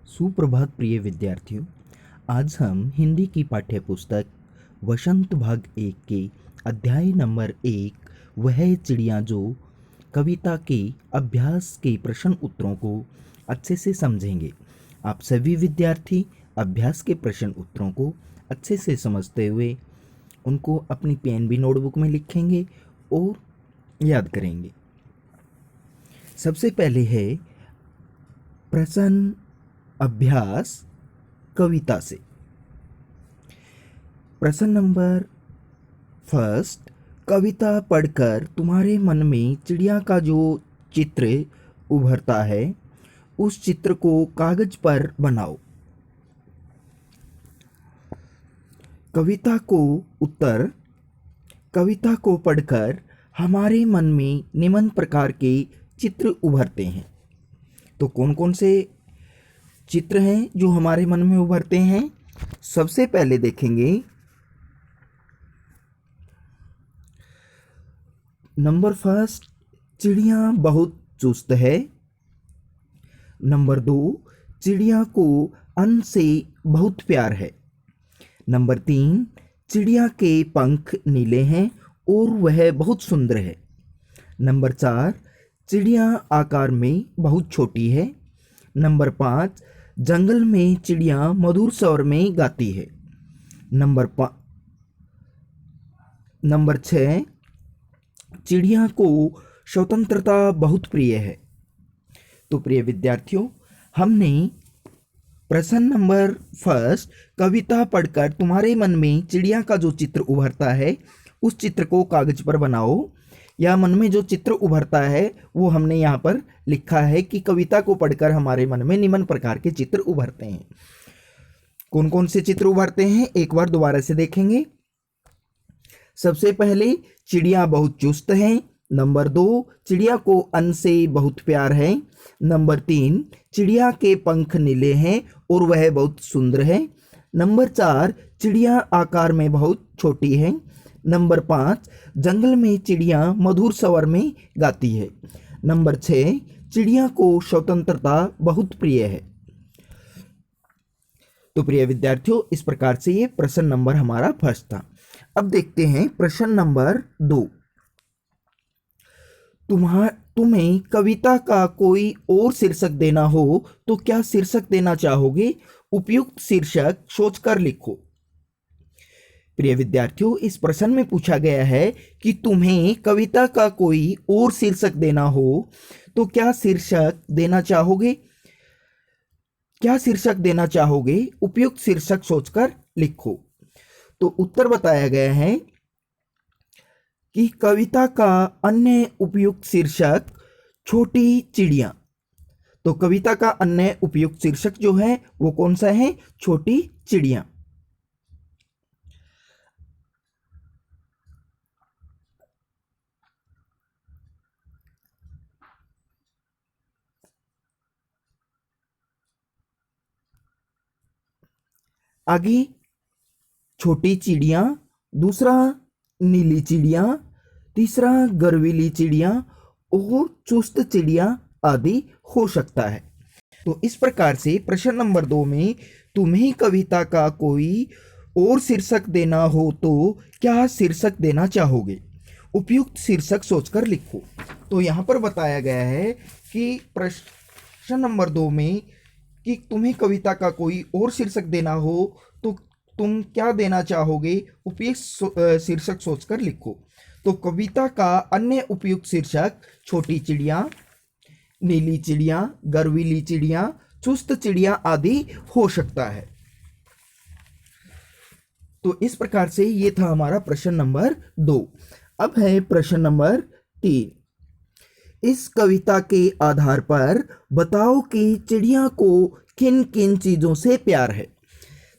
सुप्रभात प्रिय विद्यार्थियों। आज हम हिंदी की पाठ्य पुस्तक वसंत भाग 1 के अध्याय नंबर 1 वह चिड़िया जो कविता के अभ्यास के प्रश्न उत्तरों को अच्छे से समझेंगे। आप सभी विद्यार्थी अभ्यास के प्रश्न उत्तरों को अच्छे से समझते हुए उनको अपनी पेन भी नोटबुक में लिखेंगे और याद करेंगे। सबसे पहले है प्रश्न अभ्यास कविता से। प्रश्न नंबर फर्स्ट, कविता पढ़कर तुम्हारे मन में चिड़िया का जो चित्र उभरता है उस चित्र को कागज पर बनाओ। कविता को पढ़कर हमारे मन में निम्न प्रकार के चित्र उभरते हैं। तो कौन कौन से चित्र हैं जो हमारे मन में उभरते हैं? सबसे पहले देखेंगे नंबर फर्स्ट, चिड़िया बहुत चुस्त है। नंबर 2, चिड़िया को अन्न से बहुत प्यार है। नंबर 3, चिड़िया के पंख नीले हैं और वह बहुत सुंदर है। नंबर 4, चिड़िया आकार में बहुत छोटी है। नंबर 5, जंगल में चिड़िया मधुर स्वर में गाती है। नंबर 6, चिड़िया को स्वतंत्रता बहुत प्रिय है। तो प्रिय विद्यार्थियों, हमने प्रश्न नंबर फर्स्ट, कविता पढ़कर तुम्हारे मन में चिड़िया का जो चित्र उभरता है उस चित्र को कागज पर बनाओ। या मन में जो चित्र उभरता है वो हमने यहाँ पर लिखा है कि कविता को पढ़कर हमारे मन में निम्न प्रकार के चित्र उभरते हैं। कौन कौन से चित्र उभरते हैं एक बार दोबारा से देखेंगे। सबसे पहले, चिड़िया बहुत चुस्त है। नंबर 2, चिड़िया को अन्न से बहुत प्यार है। नंबर 3, चिड़िया के पंख नीले हैं और वह बहुत सुंदर है। नंबर 4, चिड़िया आकार में बहुत छोटी है। नंबर 5, जंगल में चिड़िया मधुर स्वर में गाती है। नंबर 6, चिड़िया को स्वतंत्रता बहुत प्रिय है। तो प्रिय विद्यार्थियों, इस प्रकार से ये प्रश्न नंबर हमारा फर्स्ट था। अब देखते हैं प्रश्न नंबर 2। तुम्हें कविता का कोई और शीर्षक देना हो तो क्या शीर्षक देना चाहोगे? उपयुक्त शीर्षक सोचकर लिखो। प्रिय विद्यार्थियों, इस प्रश्न में पूछा गया है कि तुम्हें कविता का कोई और शीर्षक देना हो तो क्या शीर्षक देना चाहोगे? क्या शीर्षक देना चाहोगे? उपयुक्त शीर्षक सोचकर लिखो। तो उत्तर बताया गया है कि कविता का अन्य उपयुक्त शीर्षक छोटी चिड़िया। तो कविता का अन्य उपयुक्त शीर्षक जो है वो कौन सा है? छोटी चिड़िया। आगे छोटी चिड़िया, दूसरा नीली चिड़िया, तीसरा गर्वीली चिड़िया और चुस्त चिड़िया आदि हो सकता है। तो इस प्रकार से प्रश्न नंबर 2 में तुम्हें कविता का कोई और शीर्षक देना हो तो क्या शीर्षक देना चाहोगे? उपयुक्त शीर्षक सोचकर लिखो। तो यहाँ पर बताया गया है कि प्रश्न नंबर 2 में कि तुम्हें कविता का कोई और शीर्षक देना हो तो तुम क्या देना चाहोगे? उपयुक्त शीर्षक सोचकर लिखो। तो कविता का अन्य उपयुक्त शीर्षक छोटी चिड़िया, नीली चिड़िया, गर्वीली चिड़िया, चुस्त चिड़िया आदि हो सकता है। तो इस प्रकार से ये था हमारा प्रश्न नंबर 2। अब है प्रश्न नंबर 3। इस कविता के आधार पर बताओ कि चिड़िया को किन किन चीजों से प्यार है।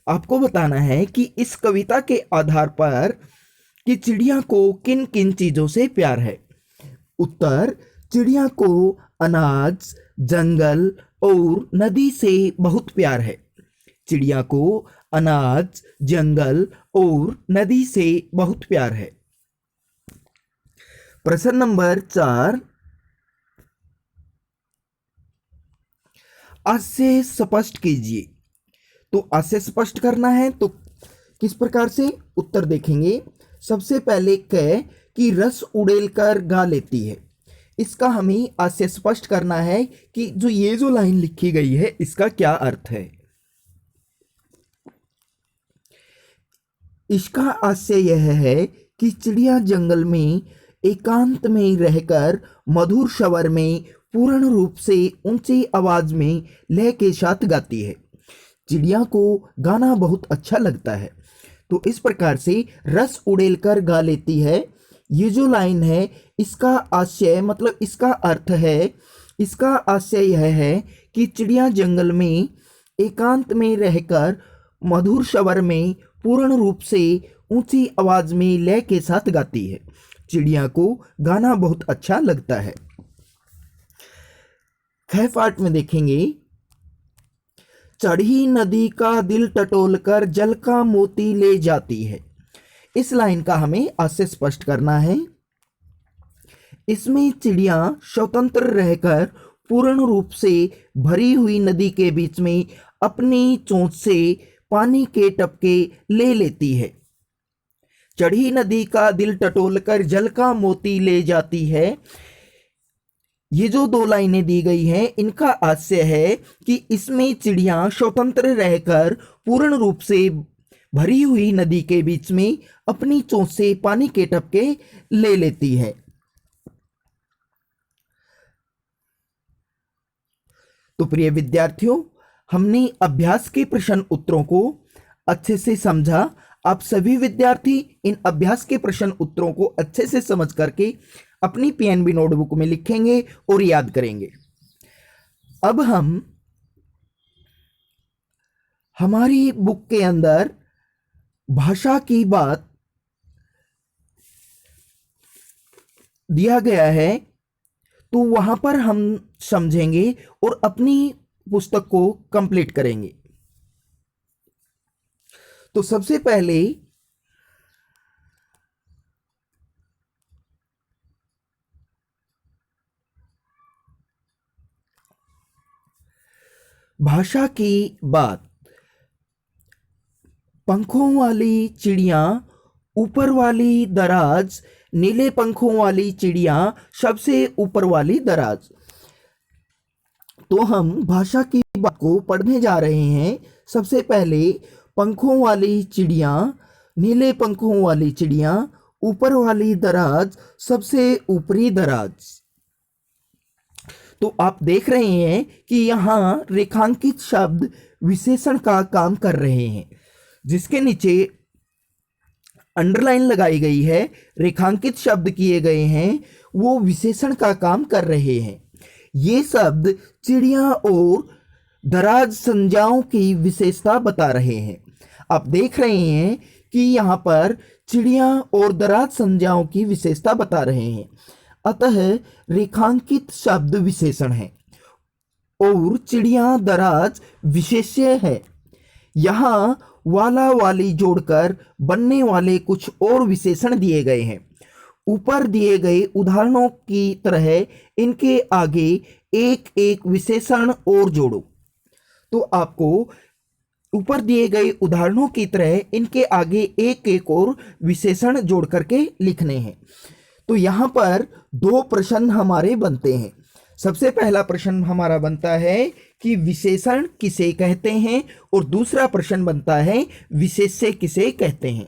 आपको बताना है कि इस कविता के आधार पर कि चिड़िया को किन किन चीजों से प्यार है। उत्तर, चिड़िया को अनाज, जंगल और नदी से बहुत प्यार है। चिड़िया को अनाज, जंगल और नदी से बहुत प्यार है। प्रश्न नंबर 4, आशय स्पष्ट कीजिए। तो आशय स्पष्ट करना है तो किस प्रकार से उत्तर देखेंगे। सबसे पहले क कि रस उड़ेल कर गा लेती है, इसका हमें आशय स्पष्ट करना है कि ये जो लाइन लिखी गई है इसका क्या अर्थ है। इसका आशय यह है कि चिड़िया जंगल में एकांत में रहकर मधुर स्वर में पूर्ण रूप से ऊंची आवाज में लय के साथ गाती है। चिड़िया को गाना बहुत अच्छा लगता है। तो इस प्रकार से रस उड़ेल कर गा लेती है, ये जो लाइन है इसका आशय मतलब इसका अर्थ है, इसका आशय यह है कि चिड़िया जंगल में एकांत में रहकर मधुर स्वर में पूर्ण रूप से ऊंची आवाज में लय के साथ गाती है। चिड़िया को गाना बहुत अच्छा लगता है। ख पार्ट में देखेंगे, चढ़ी नदी का दिल टटोलकर जल का मोती ले जाती है। इस लाइन का हमें आशय स्पष्ट करना है। इसमें चिड़िया स्वतंत्र रहकर पूर्ण रूप से भरी हुई नदी के बीच में अपनी चोंच से पानी के टपके ले लेती है। चढ़ी नदी का दिल टटोलकर जल का मोती ले जाती है, ये जो दो लाइनें दी गई हैं इनका आशय है कि इसमें चिड़िया स्वतंत्र रहकर पूर्ण रूप से भरी हुई नदी के बीच में अपनी चोंच से पानी के टपके ले लेती है। तो प्रिय विद्यार्थियों, हमने अभ्यास के प्रश्न उत्तरों को अच्छे से समझा। आप सभी विद्यार्थी इन अभ्यास के प्रश्न उत्तरों को अच्छे से समझ करके अपनी पीएनबी नोटबुक में लिखेंगे और याद करेंगे। अब हम हमारी बुक के अंदर भाषा की बात दिया गया है, तो वहां पर हम समझेंगे और अपनी पुस्तक को कंप्लीट करेंगे। तो सबसे पहले भाषा की बात। पंखों वाली चिड़िया ऊपर वाली दराज, नीले पंखों वाली चिड़िया सबसे ऊपर वाली दराज। तो हम भाषा की बात को पढ़ने जा रहे हैं। सबसे पहले पंखों वाली चिड़िया, नीले पंखों वाली चिड़िया, ऊपर वाली दराज, सबसे ऊपरी दराज। तो आप देख रहे हैं कि यहाँ रेखांकित शब्द विशेषण का काम कर रहे हैं, जिसके नीचे अंडरलाइन लगाई गई है, रेखांकित शब्द किए गए हैं, वो विशेषण का काम कर रहे हैं। ये शब्द चिड़िया और दराज संज्ञाओं की विशेषता बता रहे हैं। आप देख रहे हैं कि यहाँ पर चिड़िया और दराज संज्ञाओं की विशेषता बता रहे हैं, अतः रेखांकित शब्द विशेषण है और चिड़िया दराज विशेष्य है। यहाँ वाला वाली जोड़कर बनने वाले कुछ और विशेषण दिए गए हैं। ऊपर दिए गए उदाहरणों की तरह इनके आगे एक एक विशेषण और जोड़ो। तो आपको ऊपर दिए गए उदाहरणों की तरह इनके आगे एक एक और विशेषण जोड़ करके लिखने हैं। तो यहाँ पर दो प्रश्न हमारे बनते हैं। सबसे पहला प्रश्न हमारा बनता है कि विशेषण किसे कहते हैं, और दूसरा प्रश्न बनता है विशेष्य किसे कहते हैं।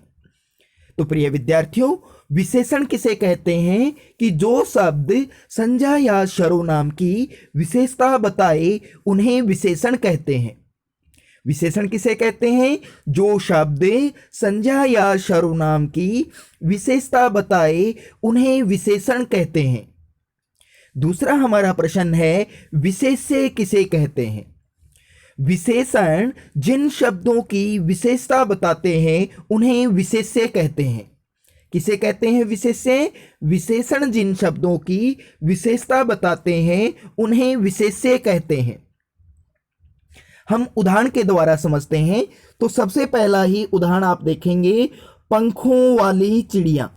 तो प्रिय विद्यार्थियों, विशेषण किसे कहते हैं कि जो शब्द संज्ञा या सर्वनाम की विशेषता बताए उन्हें विशेषण कहते हैं। विशेषण किसे कहते हैं? जो शब्द संज्ञा या सर्वनाम की विशेषता बताए उन्हें विशेषण कहते हैं। दूसरा हमारा प्रश्न है विशेष्य किसे कहते हैं? विशेषण जिन शब्दों की विशेषता बताते हैं उन्हें विशेष्य कहते हैं। किसे कहते हैं विशेष्य? विशेषण जिन शब्दों की विशेषता बताते हैं उन्हें विशेष्य कहते हैं। हम उदाहरण के द्वारा समझते हैं। तो सबसे पहला ही उदाहरण आप देखेंगे, पंखों वाली चिड़िया।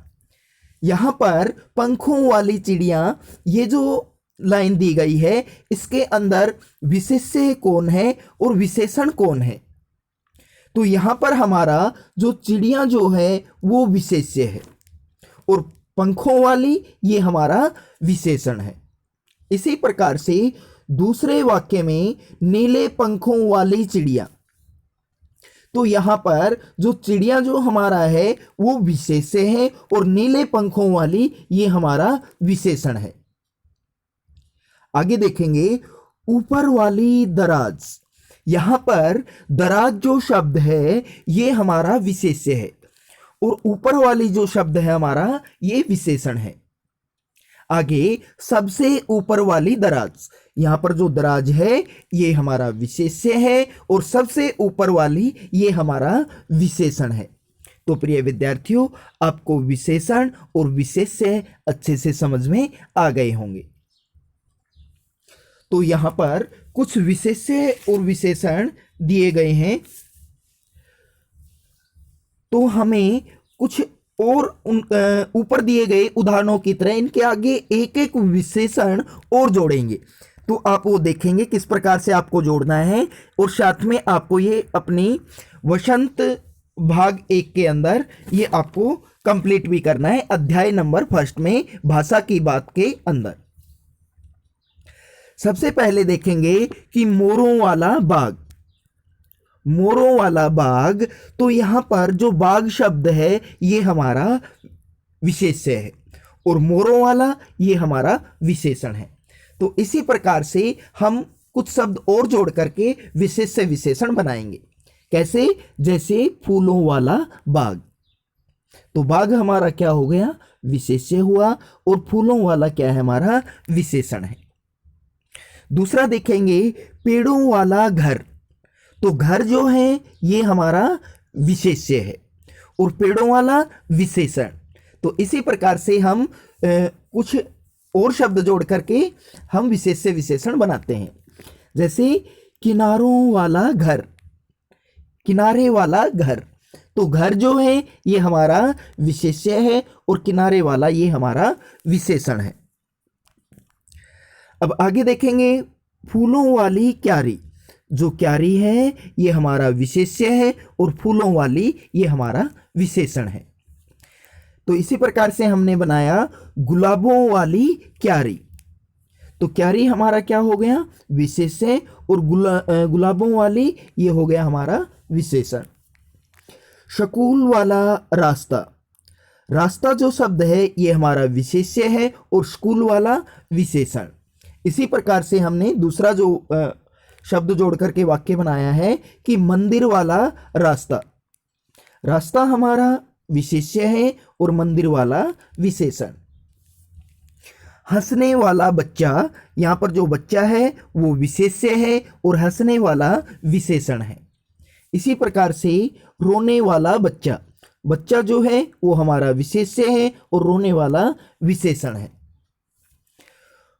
यहाँ पर पंखों वाली चिड़िया, ये जो लाइन दी गई है इसके अंदर विशेष्य कौन है और विशेषण कौन है। तो यहां पर हमारा जो चिड़िया जो है वो विशेष्य है और पंखों वाली ये हमारा विशेषण है। इसी प्रकार से दूसरे वाक्य में नीले पंखों वाली चिड़िया, तो यहां पर जो चिड़िया जो हमारा है वो विशेष्य है और नीले पंखों वाली ये हमारा विशेषण है। आगे देखेंगे ऊपर वाली दराज, यहां पर दराज जो शब्द है ये हमारा विशेष्य है और ऊपर वाली जो शब्द है हमारा ये विशेषण है। आगे सबसे ऊपर वाली दराज, यहां पर जो दराज है ये हमारा विशेष्य है और सबसे ऊपर वाली ये हमारा विशेषण है। तो प्रिय विद्यार्थियों, आपको विशेषण और विशेष्य अच्छे से समझ में आ गए होंगे। तो यहां पर कुछ विशेष्य और विशेषण दिए गए हैं, तो हमें कुछ और ऊपर दिए गए उदाहरणों की तरह इनके आगे एक एक विशेषण और जोड़ेंगे। तो आप वो देखेंगे किस प्रकार से आपको जोड़ना है और साथ में आपको ये अपनी वसंत भाग 1 के अंदर ये आपको कंप्लीट भी करना है, अध्याय नंबर 1 में भाषा की बात के अंदर। सबसे पहले देखेंगे कि मोरों वाला बाग, मोरों वाला बाग, तो यहां पर जो बाग शब्द है ये हमारा विशेष्य है और मोरों वाला ये हमारा विशेषण है। तो इसी प्रकार से हम कुछ शब्द और जोड़ करके विशेष्य विशेषण बनाएंगे। कैसे? जैसे फूलों वाला बाग, तो बाग हमारा क्या हो गया? विशेष्य हुआ और फूलों वाला क्या है? हमारा विशेषण है। दूसरा देखेंगे पेड़ों वाला घर, तो घर जो है ये हमारा विशेष्य है और पेड़ों वाला विशेषण। तो इसी प्रकार से हम कुछ और शब्द जोड़ करके हम विशेष्य विशेषण बनाते हैं। जैसे किनारों वाला घर, किनारे वाला घर, तो घर जो है ये हमारा विशेष्य है और किनारे वाला ये हमारा विशेषण है। अब आगे देखेंगे फूलों वाली क्यारी, जो क्यारी है ये हमारा विशेष्य है और फूलों वाली ये हमारा विशेषण है। तो इसी प्रकार से हमने बनाया गुलाबों वाली क्यारी, तो क्यारी हमारा क्या हो गया? विशेष्य और गुलाबों वाली ये हो गया हमारा विशेषण। स्कूल वाला रास्ता, रास्ता जो शब्द है ये हमारा विशेष्य है और स्कूल वाला विशेषण। इसी प्रकार से हमने दूसरा जो शब्द जोड़ करके वाक्य बनाया है कि मंदिर वाला रास्ता, रास्ता हमारा विशेष्य है और मंदिर वाला विशेषण। हंसने वाला बच्चा, यहां पर जो बच्चा है वो विशेष्य है और हंसने वाला विशेषण है। इसी प्रकार से रोने वाला बच्चा, बच्चा जो है वो हमारा विशेष्य है और रोने वाला विशेषण है।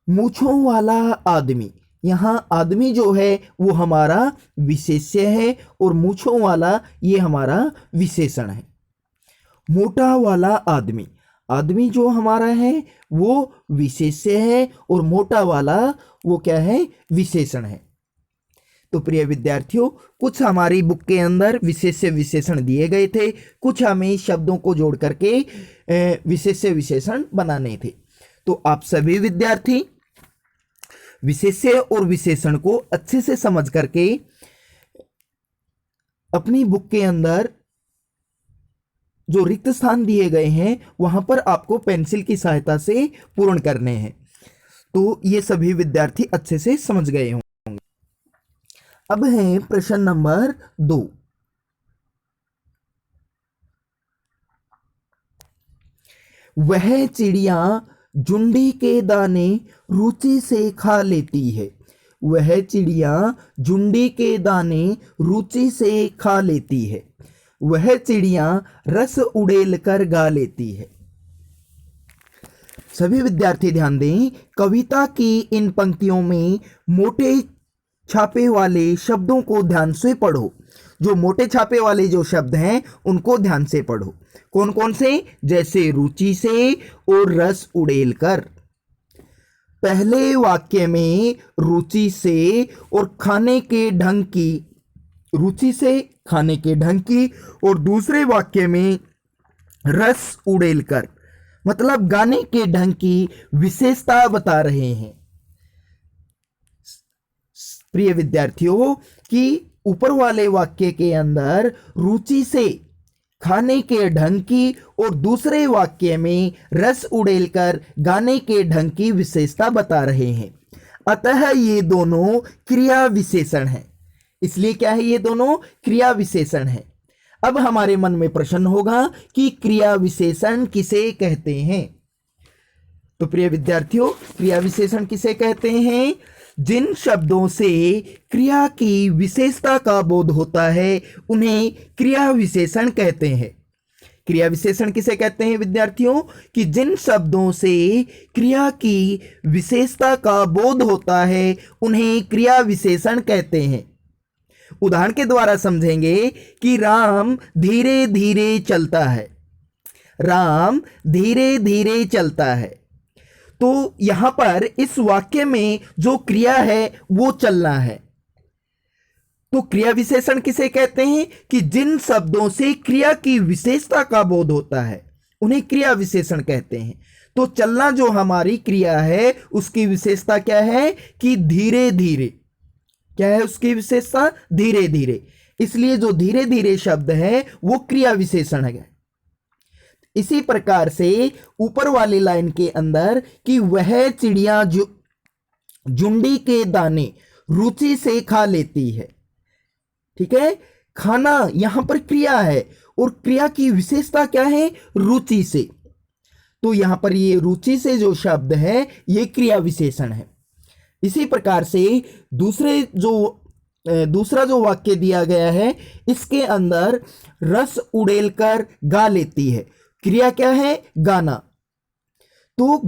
मूंछों वाला आदमी, यहां आदमी जो है वो हमारा विशेष्य है और मूंछों वाला ये हमारा विशेषण है। मोटा वाला आदमी, आदमी जो हमारा है वो विशेष्य है और मोटा वाला वो क्या है? विशेषण है। तो प्रिय विद्यार्थियों, कुछ हमारी बुक के अंदर विशेष्य विशेषण दिए गए थे, कुछ हमें शब्दों को जोड़ करके विशेष्य विशेषण बनाने थे। तो आप सभी विद्यार्थी विशेष्य और विशेषण को अच्छे से समझ करके अपनी बुक के अंदर जो रिक्त स्थान दिए गए हैं वहां पर आपको पेंसिल की सहायता से पूर्ण करने हैं। तो ये सभी विद्यार्थी अच्छे से समझ गए होंगे। अब है प्रश्न नंबर 2। वह चिड़िया जुंडी के दाने रुचि से खा लेती है, वह चिड़िया जुंडी के दाने रुचि से खा लेती है, वह चिड़िया रस उड़ेल कर गा लेती है। सभी विद्यार्थी ध्यान दें, कविता की इन पंक्तियों में मोटे छापे वाले शब्दों को ध्यान से पढ़ो। जो मोटे छापे वाले जो शब्द हैं उनको ध्यान से पढ़ो। कौन कौन से? जैसे रुचि से और रस उड़ेल कर। पहले वाक्य में रुचि से और खाने के ढंग की, रुचि से खाने के ढंग की, और दूसरे वाक्य में रस उड़ेलकर, मतलब गाने के ढंग की विशेषता बता रहे हैं। प्रिय विद्यार्थियों, कि ऊपर वाले वाक्य के अंदर रुचि से खाने के ढंग की और दूसरे वाक्य में रस उड़ेलकर गाने के ढंग की विशेषता बता रहे हैं। अतः ये दोनों क्रिया विशेषण हैं। इसलिए क्या है, ये दोनों क्रिया विशेषण हैं। अब हमारे मन में प्रश्न होगा कि क्रिया विशेषण किसे कहते हैं। तो प्रिय विद्यार्थियों, क्रिया विशेषण किसे कहते हैं? जिन शब्दों से क्रिया की विशेषता का बोध होता है उन्हें क्रिया विशेषण कहते हैं। क्रिया विशेषण किसे कहते हैं विद्यार्थियों? कि जिन शब्दों से क्रिया की विशेषता का बोध होता है उन्हें क्रिया विशेषण कहते हैं। उदाहरण के द्वारा समझेंगे कि राम धीरे धीरे चलता है। राम धीरे धीरे चलता है। तो यहां पर इस वाक्य में जो क्रिया है वो चलना है। तो क्रिया विशेषण किसे कहते हैं? कि जिन शब्दों से क्रिया की विशेषता का बोध होता है उन्हें क्रिया विशेषण कहते हैं। तो चलना जो हमारी क्रिया है उसकी विशेषता क्या है? कि धीरे धीरे। क्या है उसकी विशेषता? धीरे धीरे। इसलिए जो धीरे धीरे शब्द है वो क्रिया विशेषण है। इसी प्रकार से ऊपर वाली लाइन के अंदर कि वह चिड़िया जो झुंडी के दाने रुचि से खा लेती है। ठीक है, खाना यहां पर क्रिया है और क्रिया की विशेषता क्या है? रुचि से। तो यहां पर ये रुचि से जो शब्द है ये क्रिया विशेषण है। इसी प्रकार से दूसरा जो वाक्य दिया गया है इसके अंदर रस उड़ेलकर गा लेती है। क्रिया क्या है? गाना। तो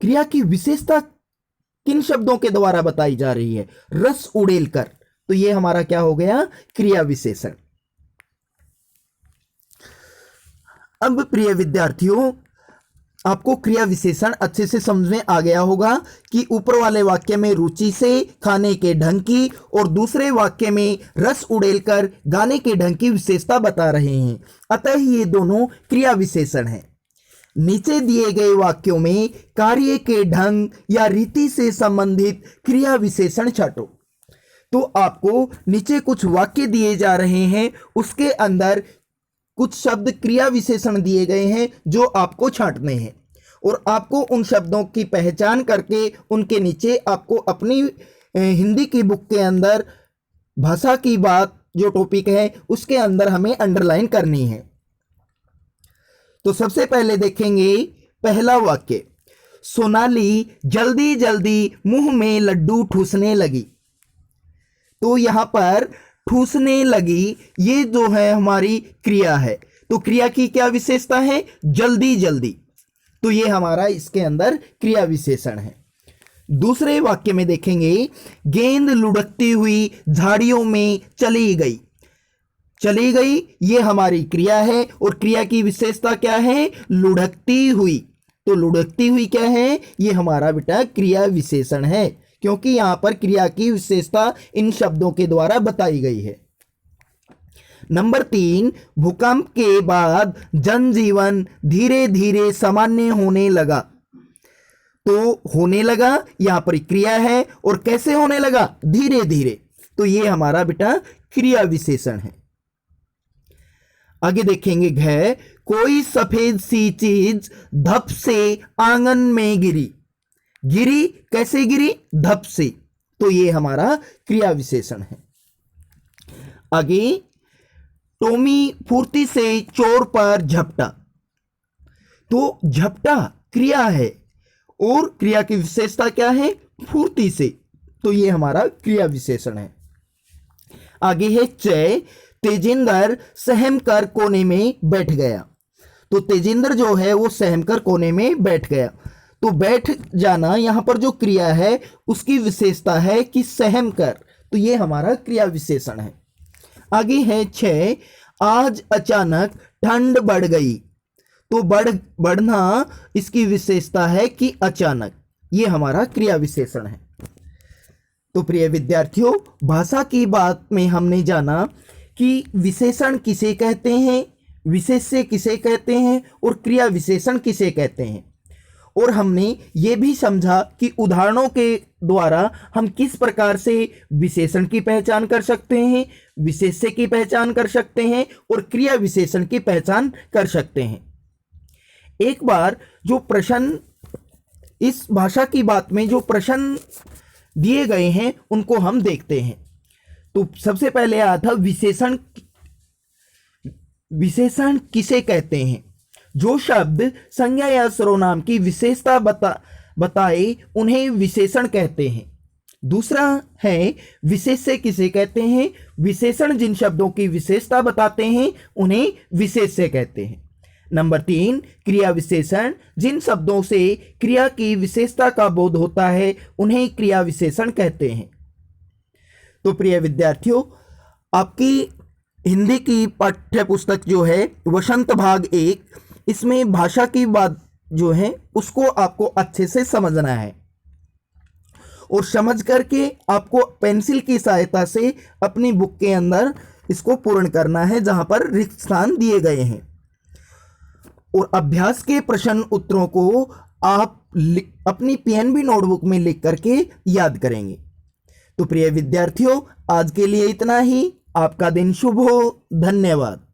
क्रिया की विशेषता किन शब्दों के द्वारा बताई जा रही है? रस उड़ेलकर। तो ये हमारा क्या हो गया? क्रिया विशेषण। अब प्रिय विद्यार्थियों, आपको क्रिया विशेषण अच्छे से समझ में आ गया होगा कि ऊपर वाले वाक्य में रुचि से खाने के ढंग की और दूसरे वाक्य में रस उड़ेलकर गाने के ढंग की विशेषता बता रहे हैं। अतः ये दोनों क्रिया विशेषण हैं। नीचे दिए गए वाक्यों में कार्य के ढंग या रीति से संबंधित क्रिया विशेषण छांटो। तो आपको नीचे कुछ वाक्य दिए जा रहे हैं, उसके अंदर कुछ शब्द क्रिया विशेषण दिए गए हैं जो आपको छांटने हैं और आपको उन शब्दों की पहचान करके उनके नीचे आपको अपनी हिंदी की बुक के अंदर भाषा की बात जो टॉपिक है उसके अंदर हमें अंडरलाइन करनी है। तो सबसे पहले देखेंगे पहला वाक्य, सोनाली जल्दी जल्दी मुंह में लड्डू ठूसने लगी। तो यहां पर ठूसने लगी ये जो है हमारी क्रिया है। तो क्रिया की क्या विशेषता है? जल्दी जल्दी। तो ये हमारा इसके अंदर क्रिया विशेषण है। दूसरे वाक्य में देखेंगे, गेंद लुढ़कती हुई झाड़ियों में चली गई। चली गई ये हमारी क्रिया है और क्रिया की विशेषता क्या है? लुढ़कती हुई। तो लुढ़कती हुई क्या है? ये हमारा बेटा क्रिया विशेषण है, क्योंकि यहां पर क्रिया की विशेषता इन शब्दों के द्वारा बताई गई है। नंबर 3, भूकंप के बाद जनजीवन धीरे धीरे सामान्य होने लगा। तो होने लगा यहां पर क्रिया है और कैसे होने लगा? धीरे धीरे। तो ये हमारा बेटा क्रिया विशेषण है। आगे देखेंगे घ, कोई सफेद सी चीज धप से आंगन में गिरी। गिरी कैसे गिरी? धप से। तो ये हमारा क्रिया विशेषण है। आगे, टॉमी फुर्ती से चोर पर झपटा। तो झपटा क्रिया है और क्रिया की विशेषता क्या है? फुर्ती से। तो ये हमारा क्रिया विशेषण है। आगे है च, तेजिंदर सहम कर कोने में बैठ गया। तो तेजिंदर जो है वो सहम कर कोने में बैठ गया। तो बैठ जाना यहां पर जो क्रिया है उसकी विशेषता है कि सहम कर। तो ये हमारा क्रिया विशेषण है। आगे है 6, आज अचानक ठंड बढ़ गई। तो बढ़ना इसकी विशेषता है कि अचानक। ये हमारा क्रिया विशेषण है। तो प्रिय विद्यार्थियों, भाषा की बात में हमने जाना कि विशेषण किसे कहते हैं, विशेष्य किसे कहते हैं और क्रिया विशेषण किसे कहते हैं। और हमने ये भी समझा कि उदाहरणों के द्वारा हम किस प्रकार से विशेषण की पहचान कर सकते हैं, विशेष्य की पहचान कर सकते हैं और क्रिया विशेषण की पहचान कर सकते हैं। एक बार जो प्रश्न इस भाषा की बात में जो प्रश्न दिए गए हैं उनको हम देखते हैं। तो सबसे पहले आया था विशेषण। विशेषण किसे कहते हैं? जो शब्द संज्ञा या सर्वनाम की विशेषता बताए उन्हें विशेषण कहते हैं। दूसरा है विशेष्य किसे कहते हैं? विशेषण जिन शब्दों की विशेषता बताते हैं उन्हें विशेष्य कहते हैं। नंबर 3, क्रिया विशेषण जिन शब्दों से क्रिया की विशेषता का बोध होता है उन्हें क्रिया विशेषण कहते हैं। तो प्रिय विद्यार्थियों, आपकी हिंदी की पाठ्य पुस्तक जो है वसंत भाग 1, इसमें भाषा की बात जो है उसको आपको अच्छे से समझना है और समझ करके आपको पेंसिल की सहायता से अपनी बुक के अंदर इसको पूर्ण करना है जहां पर रिक्त स्थान दिए गए हैं। और अभ्यास के प्रश्न उत्तरों को आप अपनी पीएनबी नोटबुक में लिख करके याद करेंगे। तो प्रिय विद्यार्थियों, आज के लिए इतना ही। आपका दिन शुभ हो। धन्यवाद।